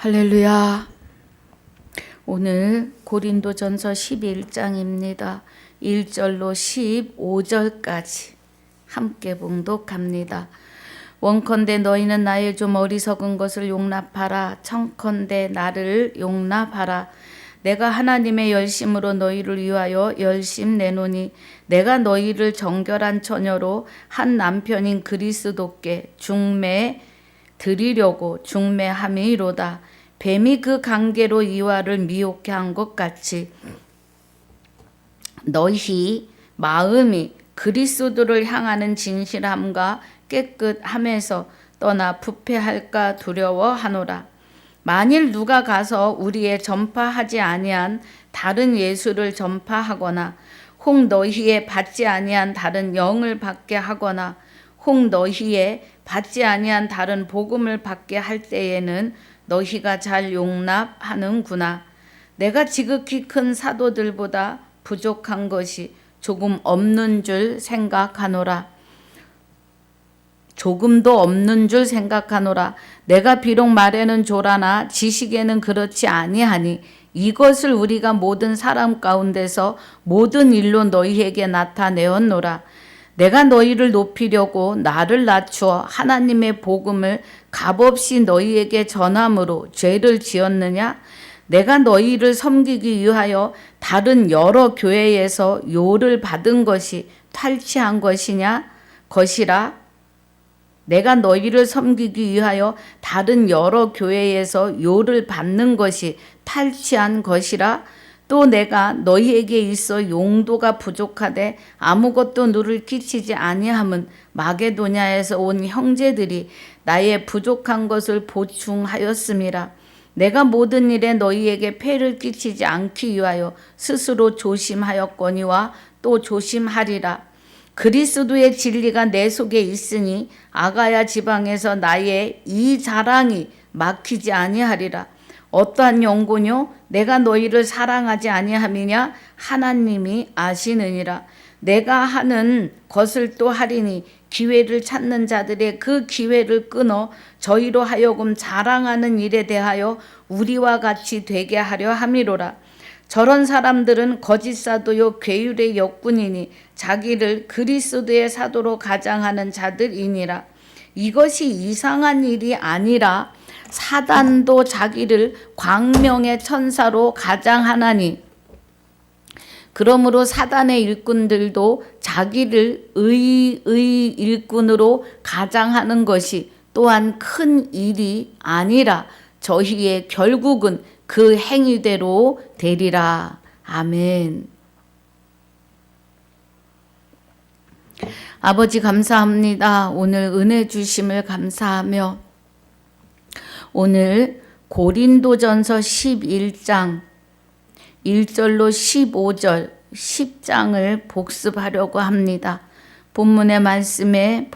할렐루야. 오늘 고린도전서 11장입니다. 1절로 15절까지 함께 봉독합니다. 원컨대 너희는 나의 좀 어리석은 것을 용납하라. 청컨대 나를 용납하라. 내가 하나님의 열심으로 너희를 위하여 열심 내노니 내가 너희를 정결한 처녀로 한 남편인 그리스도께 중매 드리려고 중매함이로다. 뱀이 그 관계로 이와를 미혹해 한 것 같이 너희 마음이 그리스도를 향하는 진실함과 깨끗함에서 떠나 부패할까 두려워하노라. 만일 누가 가서 우리의 전파하지 아니한 다른 예수를 전파하거나 혹 너희의 받지 아니한 다른 영을 받게 하거나 혹 너희의 받지 아니한 다른 복음을 받게 할 때에는 너희가 잘 용납하는구나. 내가 지극히 큰 사도들보다 부족한 것이 조금 없는 줄 생각하노라. 조금도 없는 줄 생각하노라. 내가 비록 말에는 조라나 지식에는 그렇지 아니하니 이것을 우리가 모든 사람 가운데서 모든 일로 너희에게 나타내었노라. 내가 너희를 높이려고 나를 낮추어 하나님의 복음을 값없이 너희에게 전함으로 죄를 지었느냐? 내가 너희를 섬기기 위하여 다른 여러 교회에서 요를 받은 것이 탈취한 것이라? 내가 너희를 섬기기 위하여 다른 여러 교회에서 요를 받는 것이 탈취한 것이라? 또 내가 너희에게 있어 용도가 부족하되 아무것도 누를 끼치지 아니함은 마게도냐에서 온 형제들이 나의 부족한 것을 보충하였음이라. 내가 모든 일에 너희에게 폐를 끼치지 않기 위하여 스스로 조심하였거니와 또 조심하리라. 그리스도의 진리가 내 속에 있으니 아가야 지방에서 나의 이 자랑이 막히지 아니하리라. 어떠한 연고뇨? 내가 너희를 사랑하지 아니함이냐? 하나님이 아시느니라. 내가 하는 것을 또 하리니 기회를 찾는 자들의 그 기회를 끊어 저희로 하여금 자랑하는 일에 대하여 우리와 같이 되게 하려 함이로라. 저런 사람들은 거짓 사도요 괴율의 역군이니 자기를 그리스도의 사도로 가장하는 자들이니라. 이것이 이상한 일이 아니라 사단도 자기를 광명의 천사로 가장하나니 그러므로 사단의 일꾼들도 자기를 의의 일꾼으로 가장하는 것이 또한 큰 일이 아니라 저희의 결국은 그 행위대로 되리라. 아멘. 아버지 감사합니다. 오늘 은혜 주심을 감사하며 오늘 고린도전서 11장 1절로 15절 10장을 복습하려고 합니다. 본문의 말씀에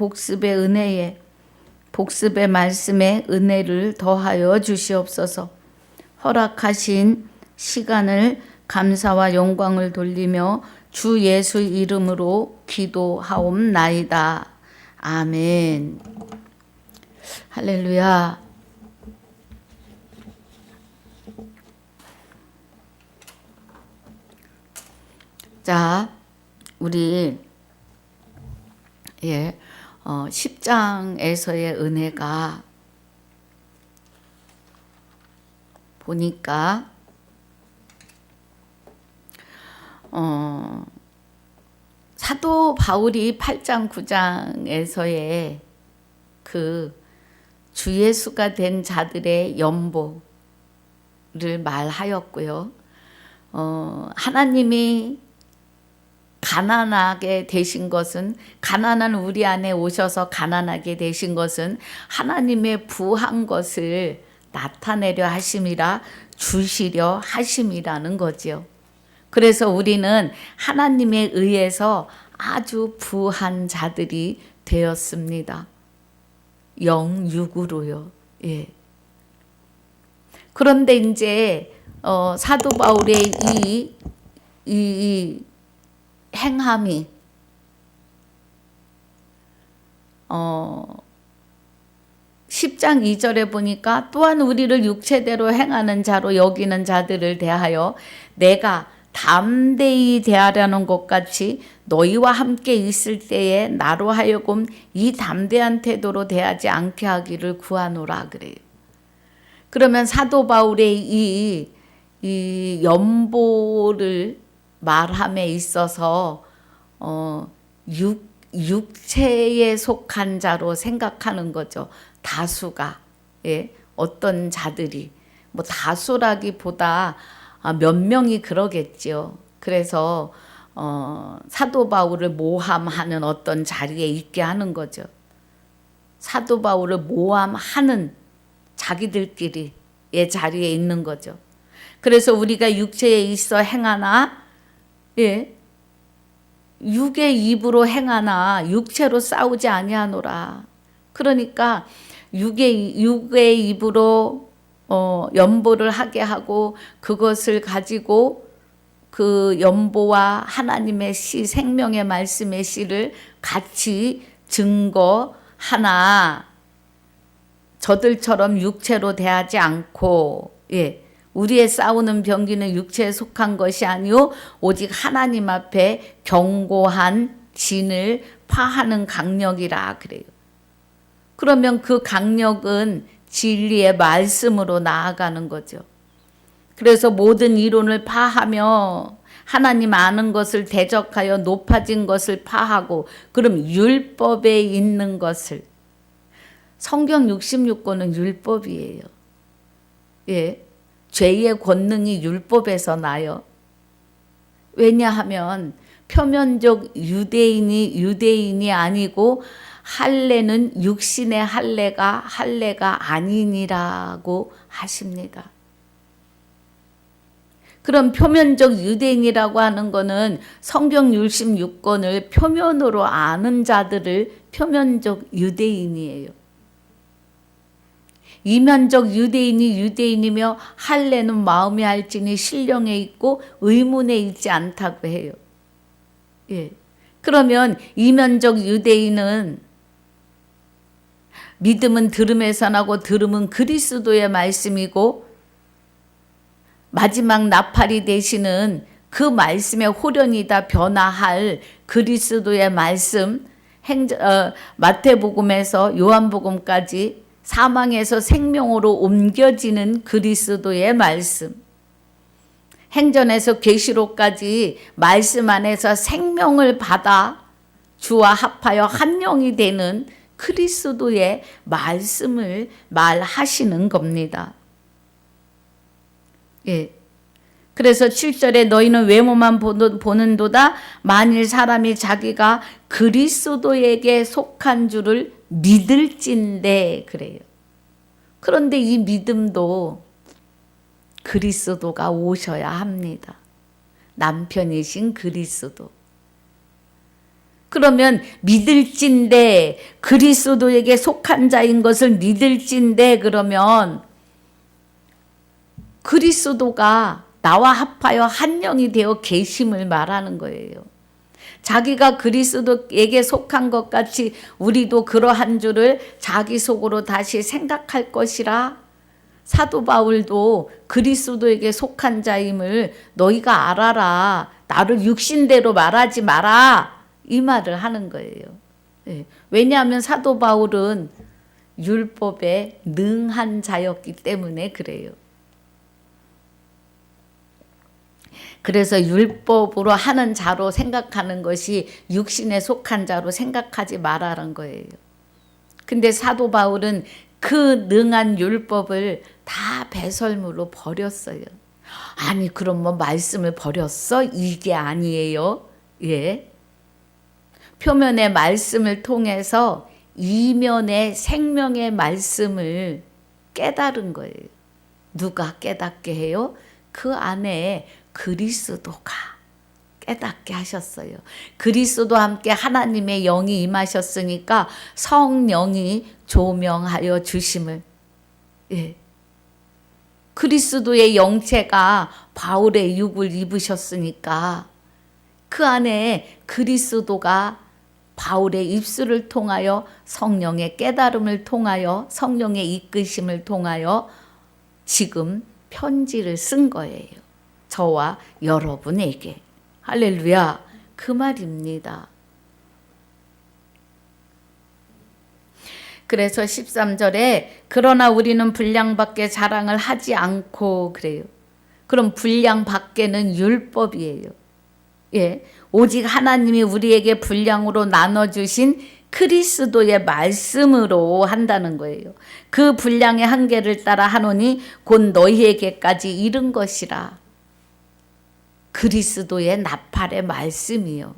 복습의 말씀에 은혜를 더하여 주시옵소서. 허락하신 시간을 감사와 영광을 돌리며 주 예수 이름으로 기도하옵나이다. 아멘. 할렐루야. 자, 우리 10장에서의 은혜가 보니까 사도 바울이 8장 9장에서의 그 주 예수가 된 자들의 연보를 말하였고요. 하나님이 가난하게 되신 것은 가난한 우리 안에 오셔서 가난하게 되신 것은 하나님의 부한 것을 나타내려 하심이라 주시려 하심이라는 거지요. 그래서 우리는 하나님에 의해서 아주 부한 자들이 되었습니다. 영육으로요. 예. 그런데 이제 사도 바울의 이 행함이 10장 2절에 보니까 또한 우리를 육체대로 행하는 자로 여기는 자들을 대하여 내가 담대히 대하려는 것 같이 너희와 함께 있을 때에 나로 하여금 이 담대한 태도로 대하지 않게 하기를 구하노라 그래요. 그러면 사도 바울의 이 연보를 말함에 있어서 육체에 속한 자로 생각하는 거죠. 다수가. 예, 어떤 자들이 뭐 다수라기보다 몇 명이 그러겠죠. 그래서 사도 바울을 모함하는 어떤 자리에 있게 하는 거죠. 사도 바울을 모함하는 자기들끼리의 자리에 있는 거죠. 그래서 우리가 육체에 있어 행하나, 예, 육의 입으로 행하나 육체로 싸우지 아니하노라. 그러니까 육의 입으로 연보를 하게 하고 그것을 가지고 그 연보와 하나님의 시, 생명의 말씀의 시를 같이 증거하나 저들처럼 육체로 대하지 않고, 예, 우리의 싸우는 병기는 육체에 속한 것이 아니오 오직 하나님 앞에 견고한 진을 파하는 강력이라 그래요. 그러면 그 강력은 진리의 말씀으로 나아가는 거죠. 그래서 모든 이론을 파하며 하나님 아는 것을 대적하여 높아진 것을 파하고, 그럼 율법에 있는 것을, 성경 66권은 율법이에요. 예, 죄의 권능이 율법에서 나요. 왜냐하면 표면적 유대인이 아니고 할례는 육신의 할례가 아니니라고 하십니다. 그럼 표면적 유대인이라고 하는 거는 성경 66권을 표면으로 아는 자들을 표면적 유대인이에요. 이면적 유대인이 유대인이며 할례는 마음에 할지니 신령에 있고 의문에 있지 않다고 해요. 예. 그러면 이면적 유대인은 믿음은 들음에서 나고 들음은 그리스도의 말씀이고 마지막 나팔이 되시는 그 말씀의 호련이 다 변화할 그리스도의 말씀, 마태복음에서 요한복음까지 사망에서 생명으로 옮겨지는 그리스도의 말씀, 행전에서 계시록까지 말씀 안에서 생명을 받아 주와 합하여 한 영이 되는 그리스도의 말씀을 말하시는 겁니다. 예. 그래서 7절에 너희는 외모만 보는도다 만일 사람이 자기가 그리스도에게 속한 줄을 믿을진대 그래요. 그런데 이 믿음도 그리스도가 오셔야 합니다. 남편이신 그리스도. 그러면 믿을진대, 그리스도에게 속한 자인 것을 믿을진대 그러면 그리스도가 나와 합하여 한 영이 되어 계심을 말하는 거예요. 자기가 그리스도에게 속한 것 같이 우리도 그러한 줄을 자기 속으로 다시 생각할 것이라. 사도 바울도 그리스도에게 속한 자임을 너희가 알아라. 나를 육신대로 말하지 마라. 이 말을 하는 거예요. 네. 왜냐하면 사도 바울은 율법에 능한 자였기 때문에 그래요. 그래서 율법으로 하는 자로 생각하는 것이 육신에 속한 자로 생각하지 말라는 거예요. 근데 사도 바울은 그 능한 율법을 다 배설물로 버렸어요. 아니 그럼 뭐 말씀을 버렸어? 이게 아니에요. 예. 표면의 말씀을 통해서 이면의 생명의 말씀을 깨달은 거예요. 누가 깨닫게 해요? 그 안에 그리스도가 깨닫게 하셨어요. 그리스도와 함께 하나님의 영이 임하셨으니까 성령이 조명하여 주심을. 예. 그리스도의 영체가 바울의 육을 입으셨으니까 그 안에 그리스도가 바울의 입술을 통하여 성령의 깨달음을 통하여 성령의 이끄심을 통하여 지금 편지를 쓴 거예요. 저와 여러분에게. 할렐루야. 그 말입니다. 그래서 13절에 그러나 우리는 분량밖에 자랑을 하지 않고 그래요. 그럼 분량 밖에는 율법이에요. 예, 오직 하나님이 우리에게 분량으로 나눠주신 그리스도의 말씀으로 한다는 거예요. 그 분량의 한계를 따라 하노니 곧 너희에게까지 이른 것이라. 그리스도의 나팔의 말씀이요.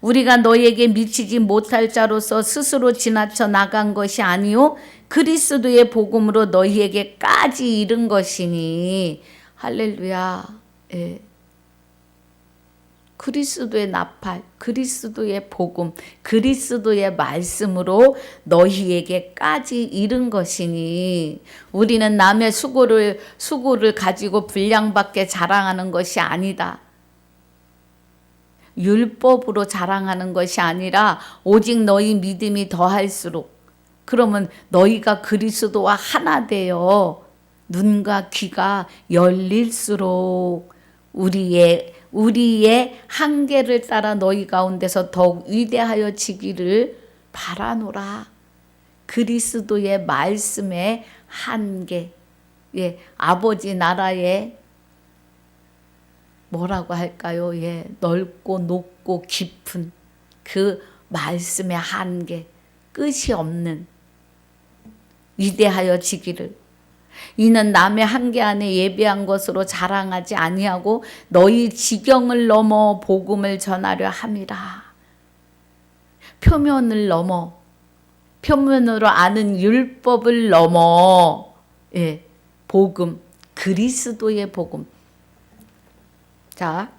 우리가 너희에게 미치지 못할 자로서 스스로 지나쳐 나간 것이 아니요 그리스도의 복음으로 너희에게까지 이른 것이니. 할렐루야. 예. 그리스도의 나팔, 그리스도의 복음, 그리스도의 말씀으로 너희에게까지 이른 것이니. 우리는 남의 수고를 가지고 분량밖에 자랑하는 것이 아니다. 율법으로 자랑하는 것이 아니라 오직 너희 믿음이 더할수록, 그러면 너희가 그리스도와 하나 되어 눈과 귀가 열릴수록 우리의 한계를 따라 너희 가운데서 더욱 위대하여지기를 바라노라. 그리스도의 말씀의 한계, 예, 아버지 나라의 뭐라고 할까요? 예, 넓고 높고 깊은 그 말씀의 한계, 끝이 없는 위대하여지기를. 이는 남의 한계 안에 예배한 것으로 자랑하지 아니하고 너희 지경을 넘어 복음을 전하려 함이라. 표면을 넘어, 표면으로 아는 율법을 넘어, 예, 복음, 그리스도의 복음. 자,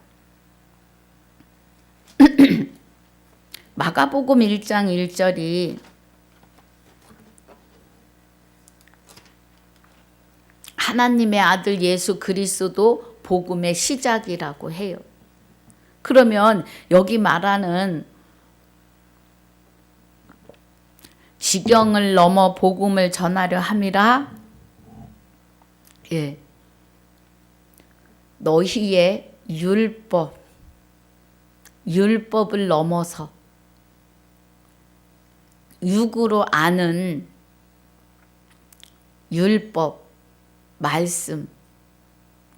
마가복음 1장 1절이 하나님의 아들 예수 그리스도 복음의 시작이라고 해요. 그러면 여기 말하는 지경을 넘어 복음을 전하려 함이라, 예, 너희의 율법을 넘어서 육으로 아는 율법, 말씀,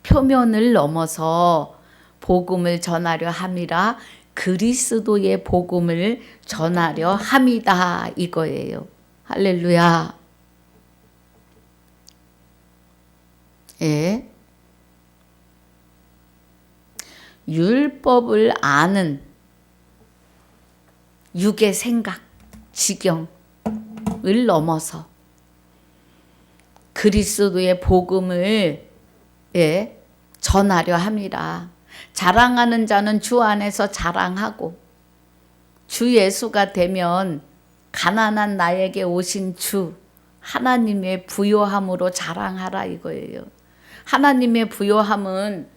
표면을 넘어서 복음을 전하려 함이라. 그리스도의 복음을 전하려 함이다 이거예요. 할렐루야. 예. 율법을 아는 육의 생각, 지경을 넘어서 그리스도의 복음을, 예, 전하려 함이라. 자랑하는 자는 주 안에서 자랑하고, 주 예수가 되면 가난한 나에게 오신 주 하나님의 부요함으로 자랑하라 이거예요. 하나님의 부요함은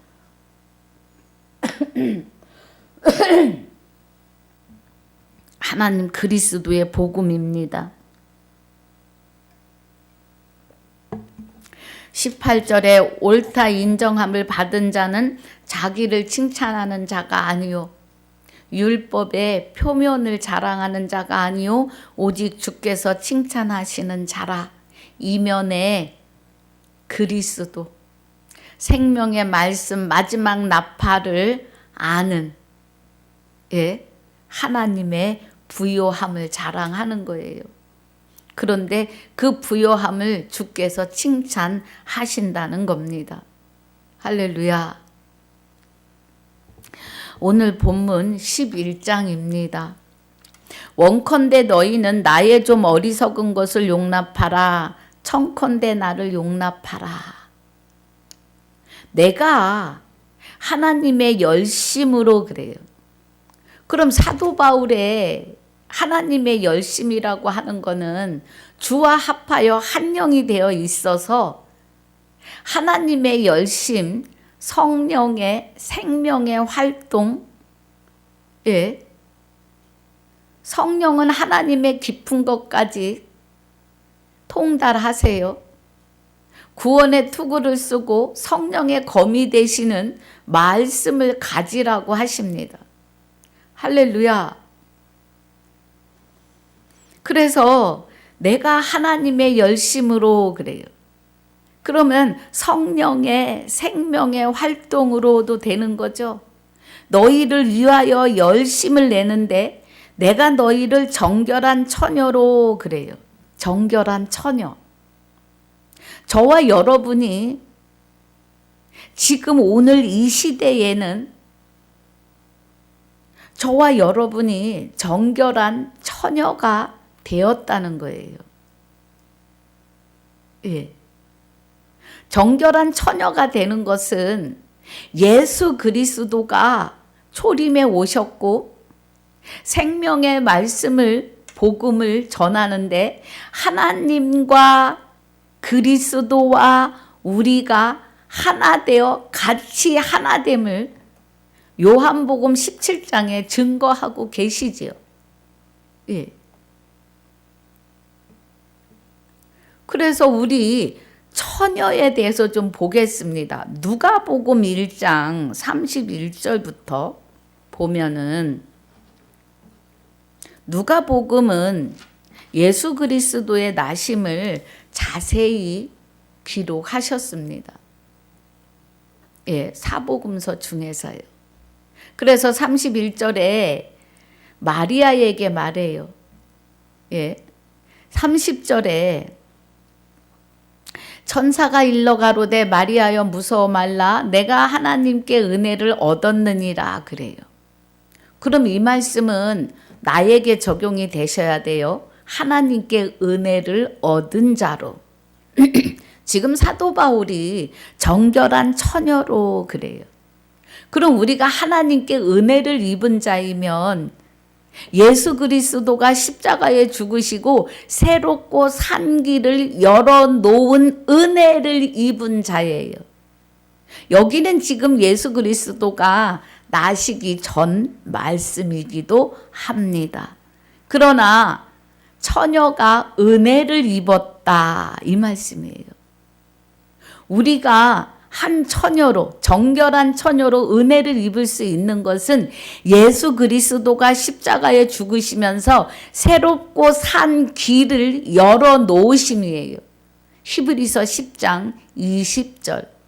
하나님 그리스도의 복음입니다. 18절에 옳다 인정함을 받은 자는 자기를 칭찬하는 자가 아니요 율법의 표면을 자랑하는 자가 아니요 오직 주께서 칭찬하시는 자라. 이면에 그리스도 생명의 말씀 마지막 나팔을 아는, 예, 하나님의 부요함을 자랑하는 거예요. 그런데 그 부요함을 주께서 칭찬하신다는 겁니다. 할렐루야. 오늘 본문 11장입니다. 원컨대 너희는 나의 좀 어리석은 것을 용납하라. 청컨대 나를 용납하라. 내가 하나님의 열심으로 그래요. 그럼 사도 바울의 하나님의 열심이라고 하는 거는 주와 합하여 한 영이 되어 있어서 하나님의 열심, 성령의 생명의 활동, 예, 성령은 하나님의 깊은 것까지 통달하세요. 구원의 투구를 쓰고 성령의 검이 되시는 말씀을 가지라고 하십니다. 할렐루야. 그래서 내가 하나님의 열심으로 그래요. 그러면 성령의 생명의 활동으로도 되는 거죠. 너희를 위하여 열심을 내는데 내가 너희를 정결한 처녀로 그래요. 정결한 처녀. 저와 여러분이 지금 오늘 이 시대에는 저와 여러분이 정결한 처녀가 되었다는 거예요. 예. 정결한 처녀가 되는 것은 예수 그리스도가 초림에 오셨고 생명의 말씀을 복음을 전하는데 하나님과 그리스도와 우리가 하나 되어 같이 하나됨을 요한복음 17장에 증거하고 계시지요. 예. 그래서 우리 처녀에 대해서 좀 보겠습니다. 누가복음 1장 31절부터 보면은 누가복음은 예수 그리스도의 나심을 자세히 기록하셨습니다. 예, 사복음서 중에서요. 그래서 31절에 마리아에게 말해요. 예, 30절에 천사가 일러 가로되 마리아여 무서워 말라 내가 하나님께 은혜를 얻었느니라 그래요. 그럼 이 말씀은 나에게 적용이 되셔야 돼요. 하나님께 은혜를 얻은 자로. 지금 사도 바울이 정결한 처녀로 그래요. 그럼 우리가 하나님께 은혜를 입은 자이면 예수 그리스도가 십자가에 죽으시고 새롭고 산 길을 열어놓은 은혜를 입은 자예요. 여기는 지금 예수 그리스도가 나시기 전 말씀이기도 합니다. 그러나 처녀가 은혜를 입었다 이 말씀이에요. 우리가 한 처녀로 정결한 처녀로 은혜를 입을 수 있는 것은 예수 그리스도가 십자가에 죽으시면서 새롭고 산 길을 열어 놓으심이에요. 히브리서 10장 20절.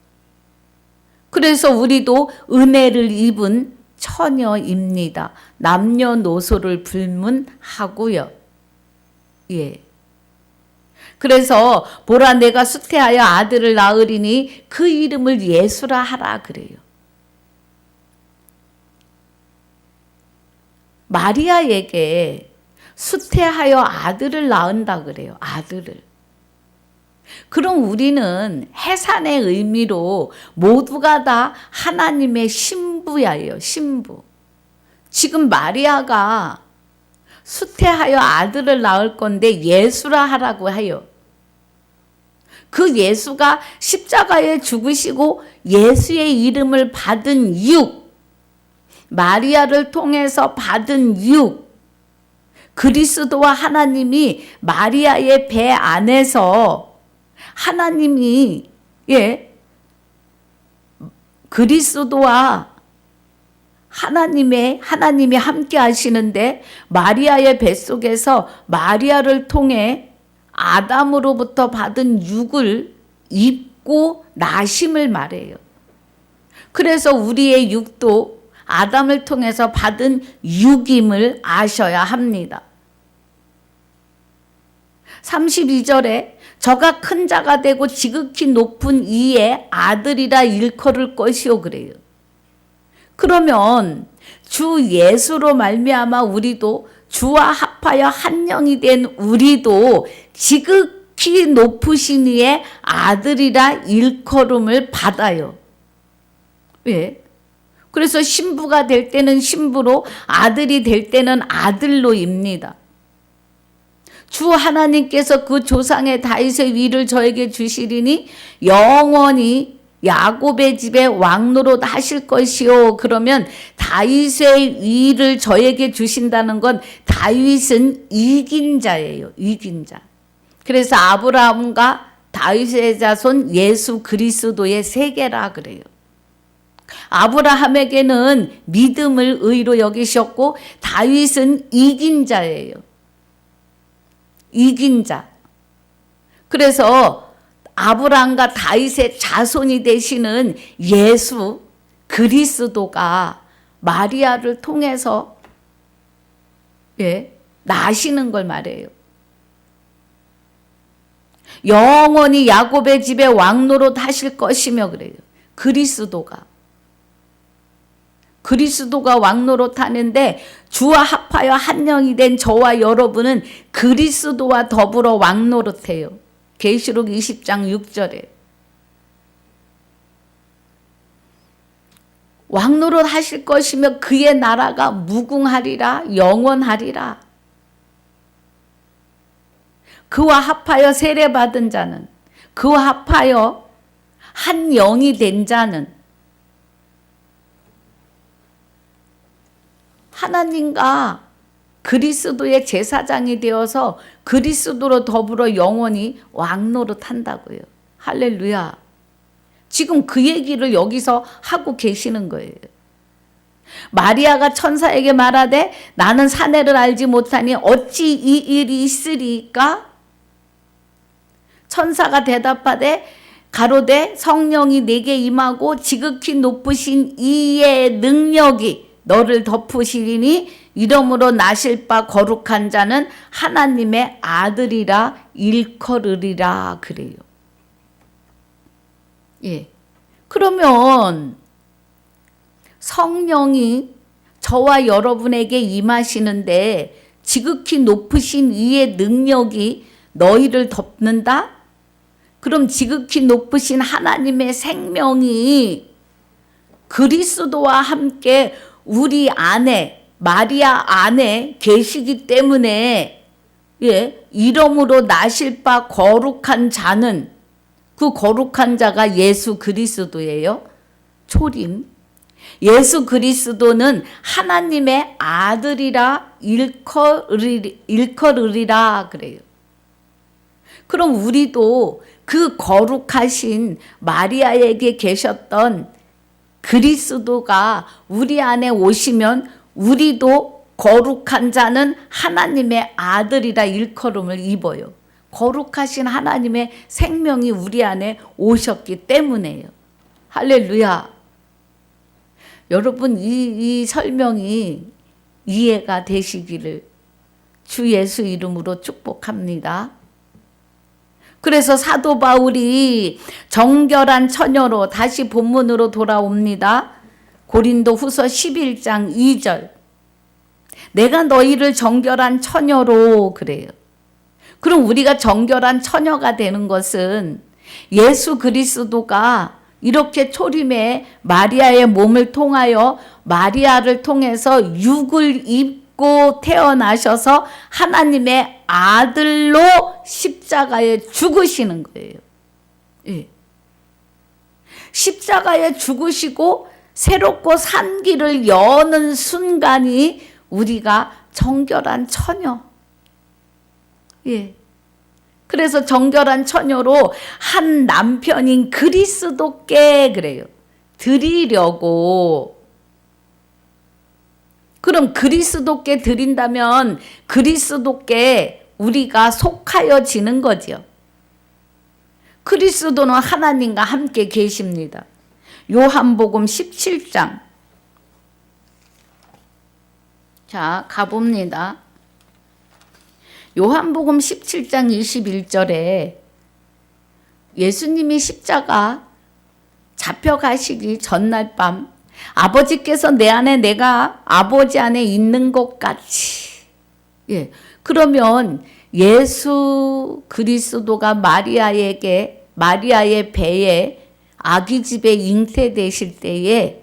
그래서 우리도 은혜를 입은 처녀입니다. 남녀노소를 불문하고요. 예. 그래서 보라 내가 수태하여 아들을 낳으리니 그 이름을 예수라 하라 그래요. 마리아에게 수태하여 아들을 낳은다 그래요. 아들을. 그럼 우리는 해산의 의미로 모두가 다 하나님의 신부야예요. 신부. 지금 마리아가 수태하여 아들을 낳을 건데 예수라 하라고 해요. 그 예수가 십자가에 죽으시고 예수의 이름을 받은 육, 마리아를 통해서 받은 육, 그리스도와 하나님이 마리아의 배 안에서 하나님이 그리스도와 하나님이 함께 하시는데 마리아의 뱃속에서 마리아를 통해 아담으로부터 받은 육을 입고 나심을 말해요. 그래서 우리의 육도 아담을 통해서 받은 육임을 아셔야 합니다. 32절에 저가 큰 자가 되고 지극히 높은 이의 아들이라 일컬을 것이요 그래요. 그러면 주 예수로 말미암아 우리도 주와 합하여 한 영이 된 우리도 지극히 높으신 이의 아들이라 일컬음을 받아요. 왜? 그래서 신부가 될 때는 신부로, 아들이 될 때는 아들로입니다. 주 하나님께서 그 조상의 다윗의 위를 저에게 주시리니 영원히 야곱의 집에 왕노릇 하실 것이요. 그러면 다윗의 위를 저에게 주신다는 건 다윗은 이긴 자예요. 이긴 자. 그래서 아브라함과 다윗의 자손 예수 그리스도의 세계라 그래요. 아브라함에게는 믿음을 의로 여기셨고 다윗은 이긴 자예요. 이긴 자. 그래서 아브라함과 다윗의 자손이 되시는 예수 그리스도가 마리아를 통해서 나시는 걸 말해요. 영원히 야곱의 집에 왕노릇 하실 것이며 그래요. 그리스도가 왕노릇 하는데 주와 합하여 한 영이 된 저와 여러분은 그리스도와 더불어 왕노릇해요. 계시록 20장 6절에 왕노릇 하실 것이며 그의 나라가 무궁하리라 영원하리라. 그와 합하여 세례받은 자는, 그와 합하여 한 영이 된 자는 하나님과 그리스도의 제사장이 되어서 그리스도로 더불어 영원히 왕노릇 한다고요. 할렐루야. 지금 그 얘기를 여기서 하고 계시는 거예요. 마리아가 천사에게 말하되 나는 사내를 알지 못하니 어찌 이 일이 있으리까? 천사가 대답하되 가로되 성령이 내게 임하고 지극히 높으신 이의 능력이 너를 덮으시리니 이러므로 나실 바 거룩한 자는 하나님의 아들이라 일컬으리라 그래요. 그러면 성령이 저와 여러분에게 임하시는데 지극히 높으신 이의 능력이 너희를 덮는다? 그럼 지극히 높으신 하나님의 생명이 그리스도와 함께 우리 안에 마리아 안에 계시기 때문에 이름으로 나실 바 거룩한 자는 그 거룩한 자가 예수 그리스도예요. 초림. 예수 그리스도는 하나님의 아들이라 일컬으리라 그래요. 그럼 우리도 그 거룩하신 마리아에게 계셨던 그리스도가 우리 안에 오시면 우리도 거룩한 자는 하나님의 아들이라 일컬음을 입어요. 거룩하신 하나님의 생명이 우리 안에 오셨기 때문에요. 할렐루야. 여러분 이 설명이 이해가 되시기를 주 예수 이름으로 축복합니다. 그래서 사도 바울이 정결한 처녀로 다시 본문으로 돌아옵니다. 고린도 후서 11장 2절. 내가 너희를 정결한 처녀로 그래요. 그럼 우리가 정결한 처녀가 되는 것은 예수 그리스도가 이렇게 초림에 마리아의 몸을 통하여 마리아를 통해서 육을 입고 태어나셔서 하나님의 아들로 십자가에 죽으시는 거예요. 십자가에 죽으시고 새롭고 산 길을 여는 순간이 우리가 정결한 처녀. 그래서 정결한 처녀로 한 남편인 그리스도께 그래요. 드리려고. 그럼 그리스도께 드린다면 그리스도께 우리가 속하여지는 거죠. 그리스도는 하나님과 함께 계십니다. 요한복음 17장. 자, 가봅니다. 요한복음 17장 21절에 예수님이 십자가 잡혀가시기 전날 밤 아버지께서 내 안에 내가 아버지 안에 있는 것 같이. 그러면 예수 그리스도가 마리아의 배에 아기 집에 잉태되실 때에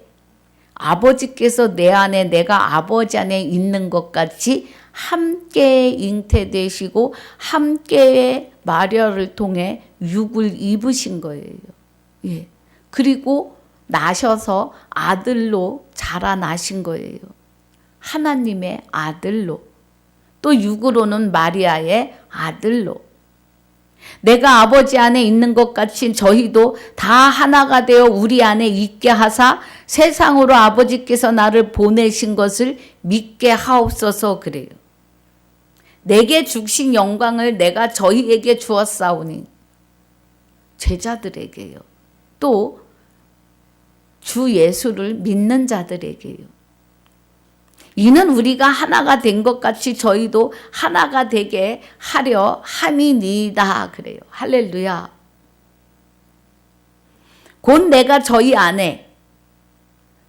아버지께서 내 안에 내가 아버지 안에 있는 것 같이 함께 잉태되시고 함께 마리아를 통해 육을 입으신 거예요. 그리고 나셔서 아들로 자라나신 거예요. 하나님의 아들로. 또 육으로는 마리아의 아들로. 내가 아버지 안에 있는 것 같이 저희도 다 하나가 되어 우리 안에 있게 하사 세상으로 아버지께서 나를 보내신 것을 믿게 하옵소서 그래요. 내게 주신 영광을 내가 저희에게 주었사오니 제자들에게요. 또 주 예수를 믿는 자들에게요. 이는 우리가 하나가 된 것 같이 저희도 하나가 되게 하려 함이니이다 그래요. 할렐루야. 곧 내가 저희 안에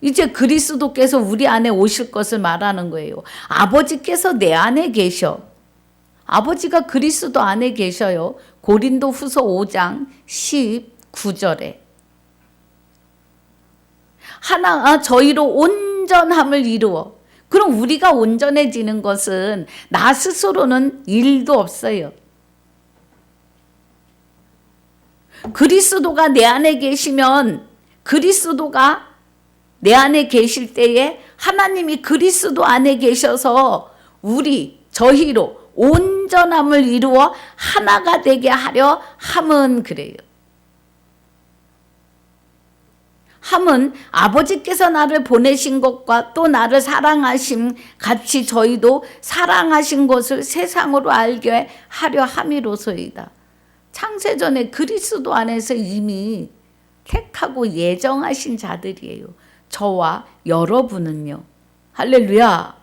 이제 그리스도께서 우리 안에 오실 것을 말하는 거예요. 아버지께서 내 안에 계셔. 아버지가 그리스도 안에 계셔요. 고린도 후서 5장 19절에. 저희로 온전함을 이루어. 그럼 우리가 온전해지는 것은 나 스스로는 일도 없어요. 그리스도가 내 안에 계시면 그리스도가 내 안에 계실 때에 하나님이 그리스도 안에 계셔서 저희로 온전함을 이루어 하나가 되게 하려 함은 그래요. 함은 아버지께서 나를 보내신 것과 또 나를 사랑하심 같이 저희도 사랑하신 것을 세상으로 알게 하려 함이로소이다. 창세전에 그리스도 안에서 이미 택하고 예정하신 자들이에요. 저와 여러분은요. 할렐루야.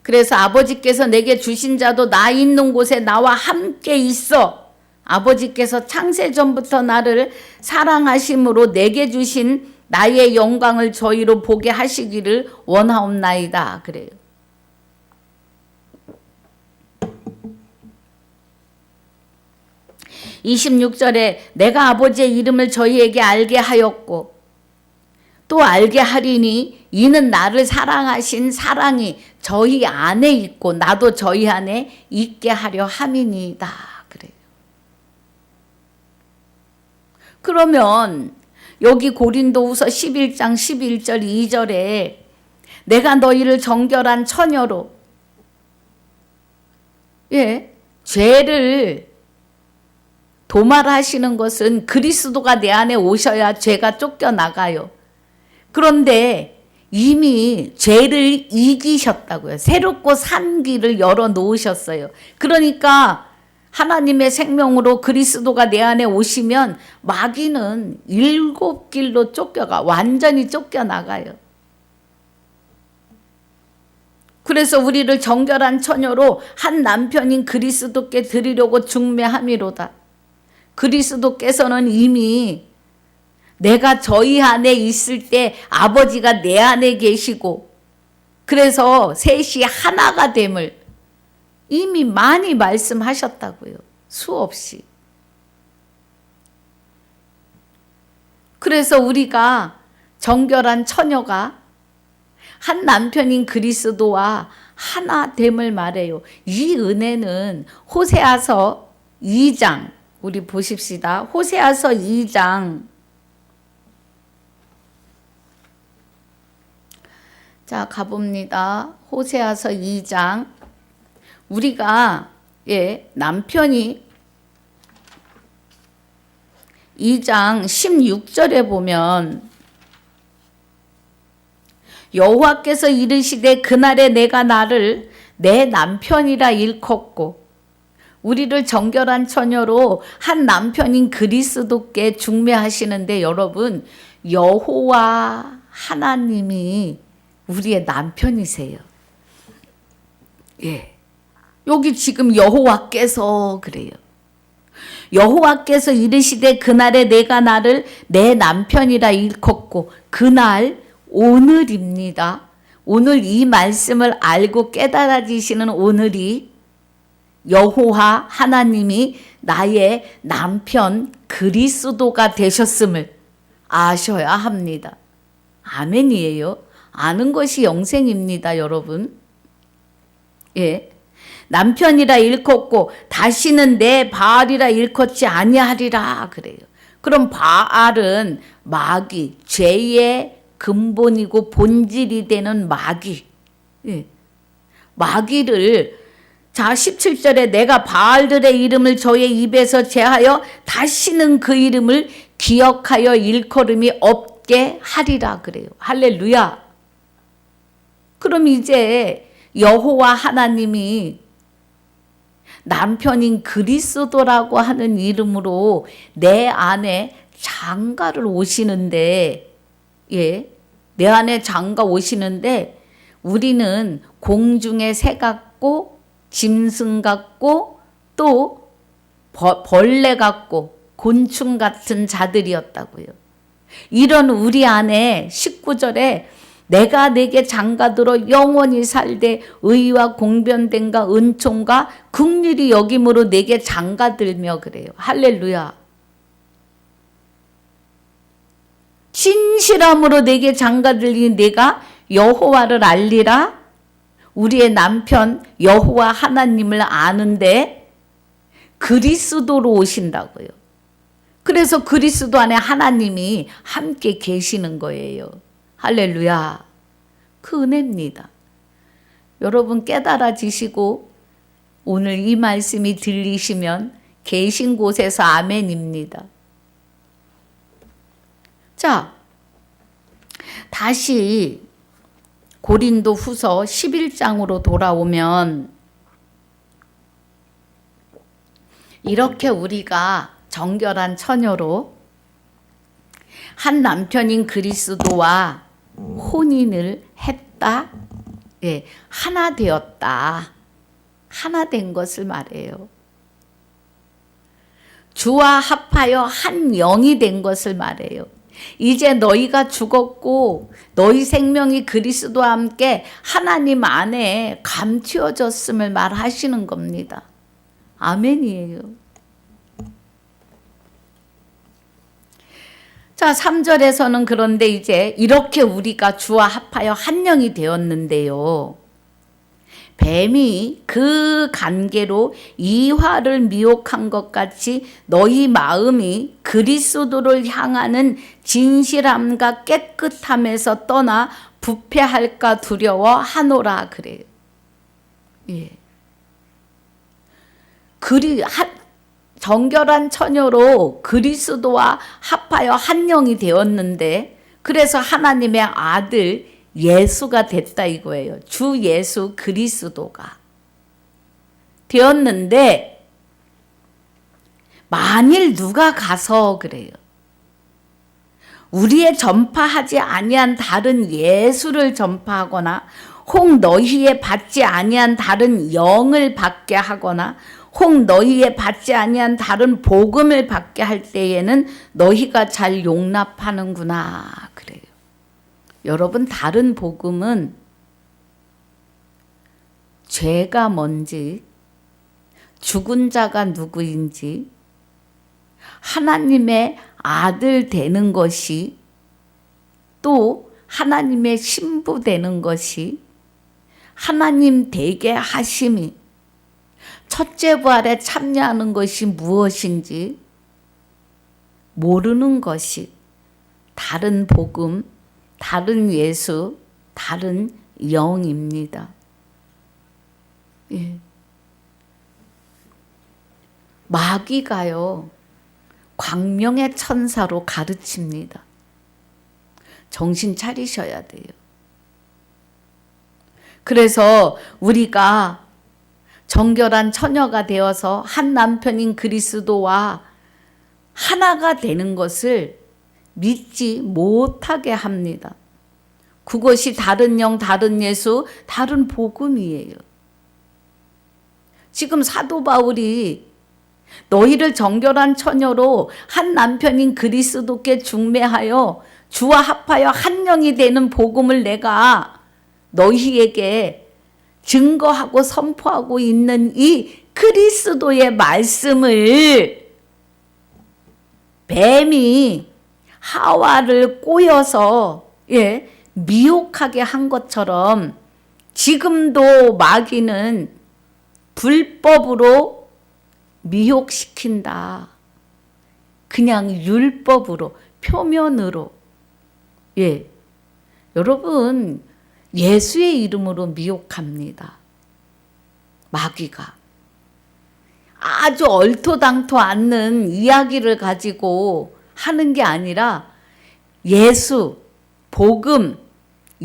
그래서 아버지께서 내게 주신 자도 나 있는 곳에 나와 함께 있어. 아버지께서 창세전부터 나를 사랑하심으로 내게 주신 나의 영광을 저희로 보게 하시기를 원하옵나이다. 그래요. (26절에) 내가 아버지의 이름을 저희에게 알게 하였고 또 알게 하리니 이는 나를 사랑하신 사랑이 저희 안에 있고 나도 저희 안에 있게 하려 함이니이다. 그래요. 그러면 여기 고린도후서 11장 11절 2절에 내가 너희를 정결한 처녀로 죄를 도말하시는 것은 그리스도가 내 안에 오셔야 죄가 쫓겨나가요. 그런데 이미 죄를 이기셨다고요. 새롭고 산 길을 열어놓으셨어요. 그러니까 하나님의 생명으로 그리스도가 내 안에 오시면 마귀는 7길로 쫓겨가. 완전히 쫓겨나가요. 그래서 우리를 정결한 처녀로 한 남편인 그리스도께 드리려고 중매함이로다. 그리스도께서는 이미 내가 저희 안에 있을 때 아버지가 내 안에 계시고 그래서 셋이 하나가 됨을 이미 많이 말씀하셨다고요. 수없이. 그래서 우리가 정결한 처녀가 한 남편인 그리스도와 하나 됨을 말해요. 이 은혜는 호세아서 2장 우리 보십시다. 호세아서 2장 자, 가봅니다. 호세아서 2장. 우리가 남편이 2장 16절에 보면 여호와께서 이르시되 그날에 내가 나를 내 남편이라 일컫고 우리를 정결한 처녀로 한 남편인 그리스도께 중매하시는데 여러분 여호와 하나님이 우리의 남편이세요. 여기 지금 여호와께서 그래요. 여호와께서 이르시되 그날에 내가 나를 내 남편이라 일컫고 그날 오늘입니다. 오늘 이 말씀을 알고 깨달아지시는 오늘이 여호와 하나님이 나의 남편 그리스도가 되셨음을 아셔야 합니다. 아멘이에요. 아는 것이 영생입니다, 여러분. 남편이라 일컫고 다시는 내 바알이라 일컫지 아니하리라 그래요. 그럼 바알은 마귀, 죄의 근본이고 본질이 되는 마귀. 예. 마귀를 자 17절에 내가 바알들의 이름을 저의 입에서 제하여 다시는 그 이름을 기억하여 일컬음이 없게 하리라 그래요. 할렐루야. 그럼 이제 여호와 하나님이 남편인 그리스도라고 하는 이름으로 내 안에 장가를 오시는데, 예, 내 안에 장가 오시는데 우리는 공중의 새 같고 짐승 같고 또 벌레 같고 곤충 같은 자들이었다고요. 이런 우리 안에 19절에 내가 내게 장가들어 영원히 살되 의와 공변됨과 은총과 긍휼히 여김으로 내게 장가들며 그래요. 할렐루야. 진실함으로 내게 장가들니 내가 여호와를 알리라. 우리의 남편 여호와 하나님을 아는데 그리스도로 오신다고요. 그래서 그리스도 안에 하나님이 함께 계시는 거예요. 할렐루야. 그 은혜입니다. 여러분 깨달아지시고 오늘 이 말씀이 들리시면 계신 곳에서 아멘입니다. 자, 다시 고린도 후서 11장으로 돌아오면 이렇게 우리가 정결한 처녀로 한 남편인 그리스도와 혼인을 했다. 예, 하나 되었다. 하나 된 것을 말해요. 주와 합하여 한 영이 된 것을 말해요. 이제 너희가 죽었고 너희 생명이 그리스도와 함께 하나님 안에 감추어졌음을 말하시는 겁니다. 아멘이에요. 자, 3절에서는 그런데 이제 이렇게 우리가 주와 합하여 한 영이 되었는데요. 뱀이 그 관계로 이화를 미혹한 것 같이 너희 마음이 그리스도를 향하는 진실함과 깨끗함에서 떠나 부패할까 두려워하노라 그래요. 예. 정결한 처녀로 그리스도와 합하여 한 영이 되었는데 그래서 하나님의 아들 예수가 됐다 이거예요. 주 예수 그리스도가 되었는데 만일 누가 가서 그래요. 우리의 전파하지 아니한 다른 예수를 전파하거나 혹 너희의 받지 아니한 다른 영을 받게 하거나 혹 너희의 받지 아니한 다른 복음을 받게 할 때에는 너희가 잘 용납하는구나 그래요. 여러분 다른 복음은 죄가 뭔지 죽은 자가 누구인지 하나님의 아들 되는 것이 또 하나님의 신부 되는 것이 하나님 되게 하심이 첫째 부활에 참여하는 것이 무엇인지 모르는 것이 다른 복음, 다른 예수, 다른 영입니다. 예. 마귀가요, 광명의 천사로 가르칩니다. 정신 차리셔야 돼요. 그래서 우리가 정결한 처녀가 되어서 한 남편인 그리스도와 하나가 되는 것을 믿지 못하게 합니다. 그것이 다른 영, 다른 예수, 다른 복음이에요. 지금 사도 바울이 너희를 정결한 처녀로 한 남편인 그리스도께 중매하여 주와 합하여 한 영이 되는 복음을 내가 너희에게 증거하고 선포하고 있는 이 그리스도의 말씀을 뱀이 하와를 꼬여서 미혹하게 한 것처럼 지금도 마귀는 불법으로 미혹시킨다. 그냥 율법으로, 표면으로. 예. 여러분, 예수의 이름으로 미혹합니다. 마귀가. 아주 얼토당토 않는 이야기를 가지고 하는 게 아니라 예수, 복음,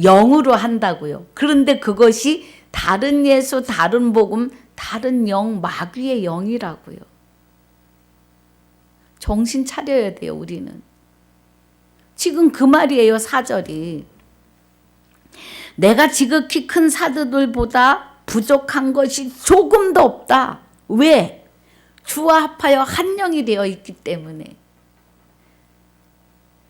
영으로 한다고요. 그런데 그것이 다른 예수, 다른 복음, 다른 영, 마귀의 영이라고요. 정신 차려야 돼요, 우리는. 지금 그 말이에요, 4절이. 내가 지극히 큰 사도들보다 부족한 것이 조금도 없다. 왜? 주와 합하여 한 영이 되어 있기 때문에.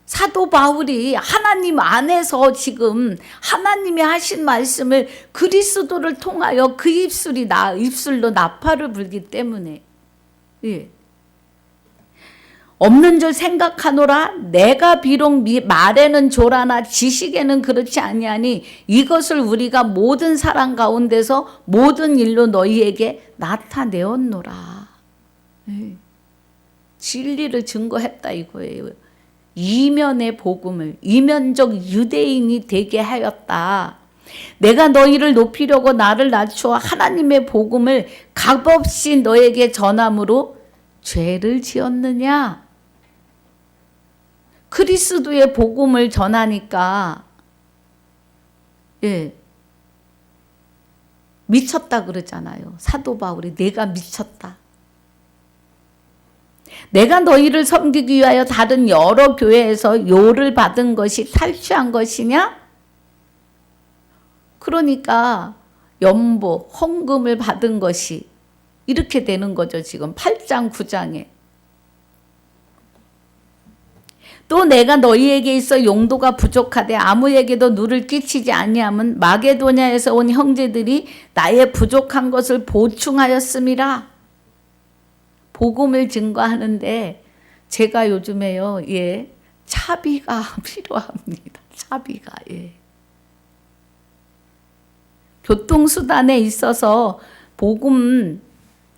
사도 바울이 하나님 안에서 지금 하나님이 하신 말씀을 그리스도를 통하여 그 입술로 나팔을 불기 때문에. 예. 없는 줄 생각하노라. 내가 비록 말에는 조라나 지식에는 그렇지 아니하니 이것을 우리가 모든 사람 가운데서 모든 일로 너희에게 나타내었노라. 네. 진리를 증거했다 이거예요. 이면의 복음을, 이면적 유대인이 되게 하였다. 내가 너희를 높이려고 나를 낮추어 하나님의 복음을 값없이 너에게 전함으로 죄를 지었느냐? 그리스도의 복음을 전하니까 예, 미쳤다 그러잖아요. 사도 바울이 내가 미쳤다. 내가 너희를 섬기기 위하여 다른 여러 교회에서 요를 받은 것이 탈취한 것이냐? 그러니까 연보, 헌금을 받은 것이 이렇게 되는 거죠. 지금 8장 9장에. 또 내가 너희에게 있어 용도가 부족하되 아무에게도 누를 끼치지 아니함은 마게도냐에서 온 형제들이 나의 부족한 것을 보충하였음이라. 복음을 증거하는데 제가 요즘에요, 예, 차비가 필요합니다. 차비가, 예. 교통수단에 있어서 복음,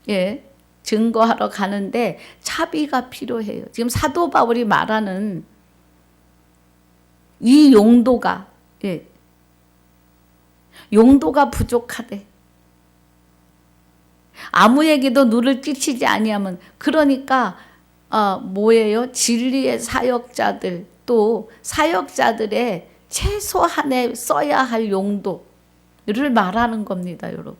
예, 증거하러 가는데 차비가 필요해요. 지금 사도 바울이 말하는 이 용도가, 예, 용도가 부족하대. 아무에게도 누를 끼치지 아니하면, 그러니까 뭐예요? 진리의 사역자들, 또 사역자들의 최소한에 써야 할 용도를 말하는 겁니다, 여러분.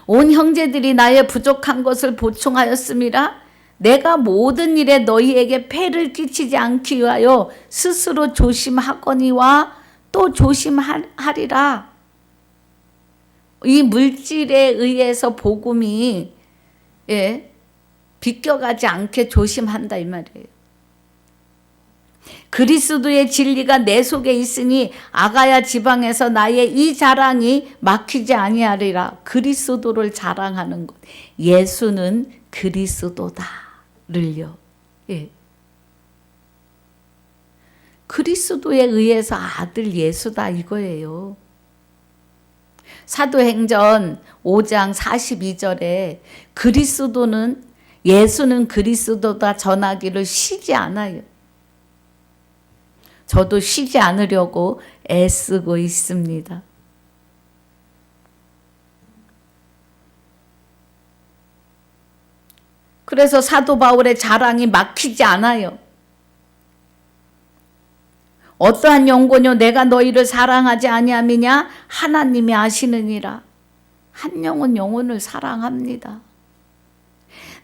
온 형제들이 나의 부족한 것을 보충하였음이라. 내가 모든 일에 너희에게 폐를 끼치지 않기 위하여 스스로 조심하거니와 또 조심하리라. 이 물질에 의해서 복음이, 예, 비껴가지 않게 조심한다 이 말이에요. 그리스도의 진리가 내 속에 있으니 아가야 지방에서 나의 이 자랑이 막히지 아니하리라. 그리스도를 자랑하는 것. 예수는 그리스도다를요. 예. 그리스도에 의해서 아들 예수다 이거예요. 사도행전 5장 42절에 그리스도는, 예수는 그리스도다 전하기를 쉬지 않아요. 저도 쉬지 않으려고 애쓰고 있습니다. 그래서 사도 바울의 자랑이 막히지 않아요. 어떠한 영혼요 내가 너희를 사랑하지 아니함이냐? 하나님이 아시느니라. 한 영은 영혼을 사랑합니다.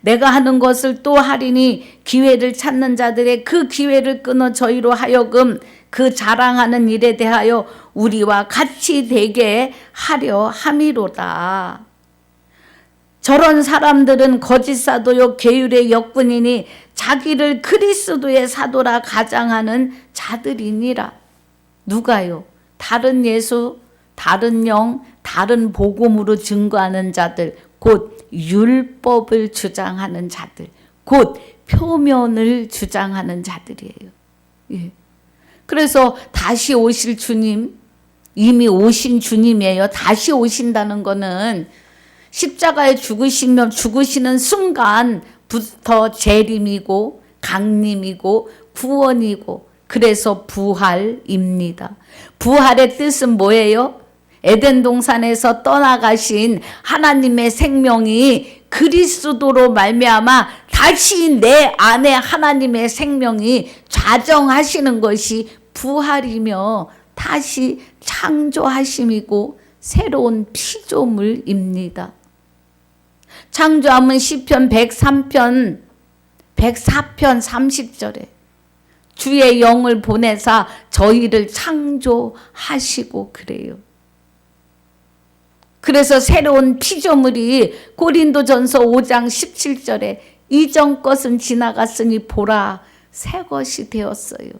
내가 하는 것을 또 하리니 기회를 찾는 자들의 그 기회를 끊어 저희로 하여금 그 자랑하는 일에 대하여 우리와 같이 되게 하려 함이로다. 저런 사람들은 거짓 사도요 계율의 역분이니 자기를 그리스도의 사도라 가장하는 자들이니라. 누가요? 다른 예수, 다른 영, 다른 복음으로 증거하는 자들, 곧 율법을 주장하는 자들, 곧 표면을 주장하는 자들이에요. 예. 그래서 다시 오실 주님, 이미 오신 주님이에요. 다시 오신다는 거는 십자가에 죽으시는 순간부터 재림이고 강림이고 구원이고 그래서 부활입니다. 부활의 뜻은 뭐예요? 에덴 동산에서 떠나가신 하나님의 생명이 그리스도로 말미암아 다시 내 안에 하나님의 생명이 좌정하시는 것이 부활이며 다시 창조하심이고 새로운 피조물입니다. 창조함은 시편 104편 30절에 주의 영을 보내사 저희를 창조하시고 그래요. 그래서 새로운 피조물이 고린도전서 5장 17절에 이전 것은 지나갔으니 보라 새 것이 되었어요.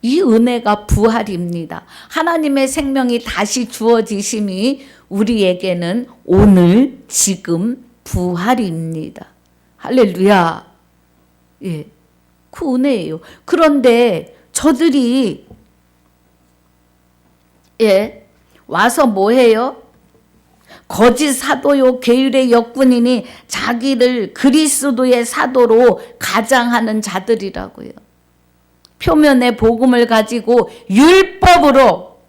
이 은혜가 부활입니다. 하나님의 생명이 다시 주어지심이 우리에게는 오늘 지금 부활입니다. 할렐루야. 예, 그 은혜예요. 그런데 저들이 와서 뭐해요? 거짓 사도요 계율의 역군이니 자기를 그리스도의 사도로 가장하는 자들이라고요. 표면의 복음을 가지고 율법으로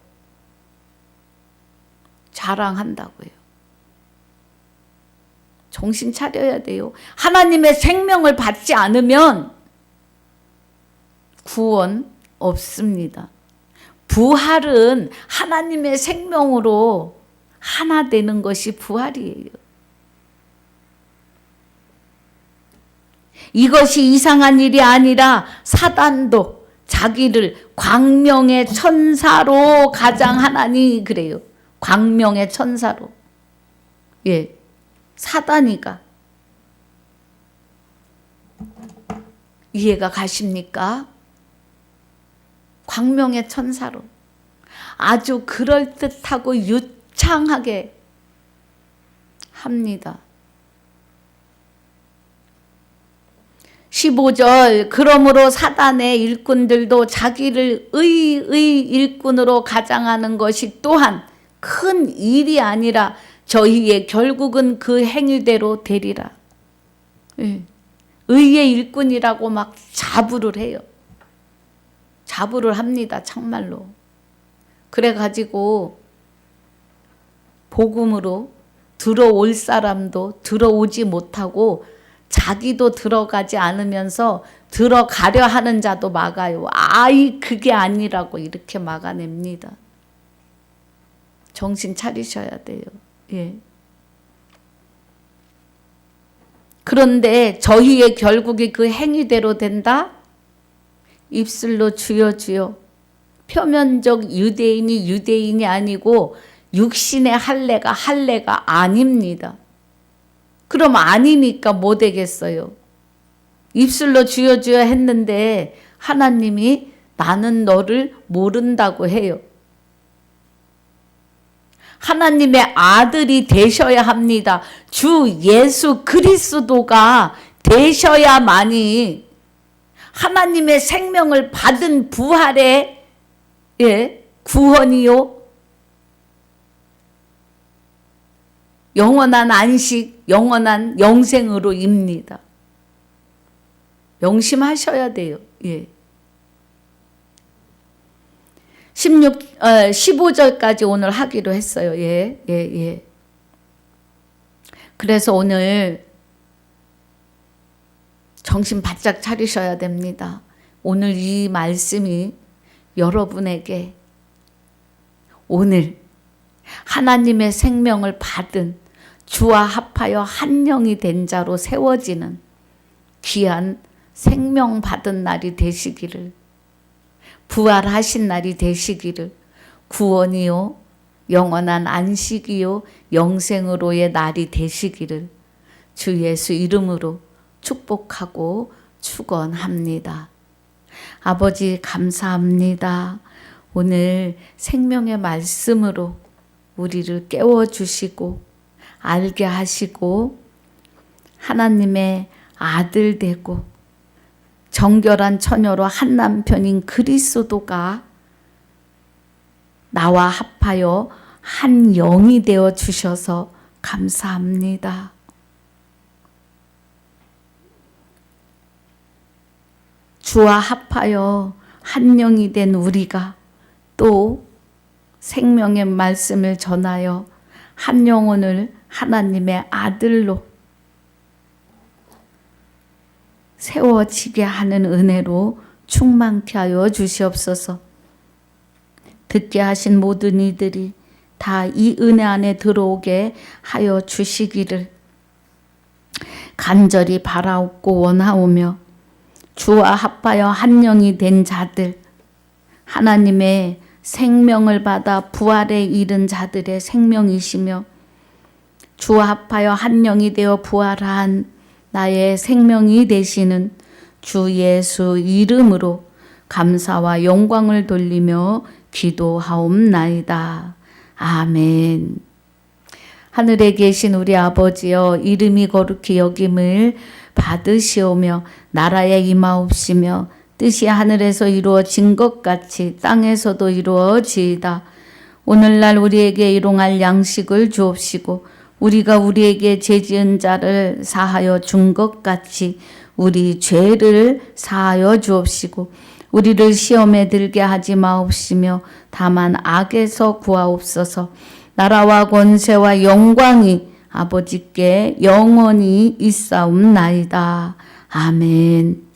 자랑한다고요. 정신 차려야 돼요. 하나님의 생명을 받지 않으면 구원 없습니다. 부활은 하나님의 생명으로 하나 되는 것이 부활이에요. 이것이 이상한 일이 아니라 사단도 자기를 광명의 천사로 가장하나니 그래요. 광명의 천사로. 예, 사단이가. 이해가 가십니까? 광명의 천사로. 아주 그럴듯하고 유창하게 합니다. 15절 그러므로 사단의 일꾼들도 자기를 의의 일꾼으로 가장하는 것이 또한 큰 일이 아니라 저희의 결국은 그 행위대로 되리라. 의의 일꾼이라고 막 자부를 해요. 자부를 합니다. 정말로. 그래가지고 복음으로 들어올 사람도 들어오지 못하고 자기도 들어가지 않으면서 들어가려 하는 자도 막아요. 아이 그게 아니라고 이렇게 막아냅니다. 정신 차리셔야 돼요. 예. 그런데 저희의 결국이 그 행위대로 된다? 입술로 주여 주여. 표면적 유대인이 아니고 육신의 할례가 아닙니다. 그럼 아니니까 뭐 되겠어요? 입술로 주여 주여 했는데 하나님이 나는 너를 모른다고 해요. 하나님의 아들이 되셔야 합니다. 주 예수 그리스도가 되셔야만이 하나님의 생명을 받은 부활의 구원이요. 영원한 안식, 영원한 영생으로입니다. 명심하셔야 돼요. 예. 15절까지 오늘 하기로 했어요. 예. 그래서 오늘 정신 바짝 차리셔야 됩니다. 오늘 이 말씀이 여러분에게 오늘 하나님의 생명을 받은 주와 합하여 한 영이 된 자로 세워지는 귀한 생명 받은 날이 되시기를, 부활하신 날이 되시기를, 구원이요 영원한 안식이요 영생으로의 날이 되시기를 주 예수 이름으로 축복하고 축원합니다. 아버지 감사합니다. 오늘 생명의 말씀으로 우리를 깨워주시고 알게 하시고 하나님의 아들 되고 정결한 처녀로 한 남편인 그리스도가 나와 합하여 한 영이 되어 주셔서 감사합니다. 주와 합하여 한 영이 된 우리가 또 생명의 말씀을 전하여 한 영혼을 하나님의 아들로 세워지게 하는 은혜로 충만케 하여 주시옵소서. 듣게 하신 모든 이들이 다 이 은혜 안에 들어오게 하여 주시기를 간절히 바라옵고 원하오며, 주와 합하여 한 영이 된 자들, 하나님의 생명을 받아 부활에 이른 자들의 생명이시며, 주와 합하여 한 영이 되어 부활한 나의 생명이 되시는 주 예수 이름으로 감사와 영광을 돌리며 기도하옵나이다. 아멘. 하늘에 계신 우리 아버지여, 이름이 거룩히 여김을 받으시오며 나라에 임하옵시며 뜻이 하늘에서 이루어진 것 같이 땅에서도 이루어지이다. 오늘날 우리에게 일용할 양식을 주옵시고 우리가 우리에게 죄지은 자를 사하여 준 것 같이 우리 죄를 사하여 주옵시고 우리를 시험에 들게 하지 마옵시며 다만 악에서 구하옵소서. 나라와 권세와 영광이 아버지께 영원히 있사옵나이다. 아멘.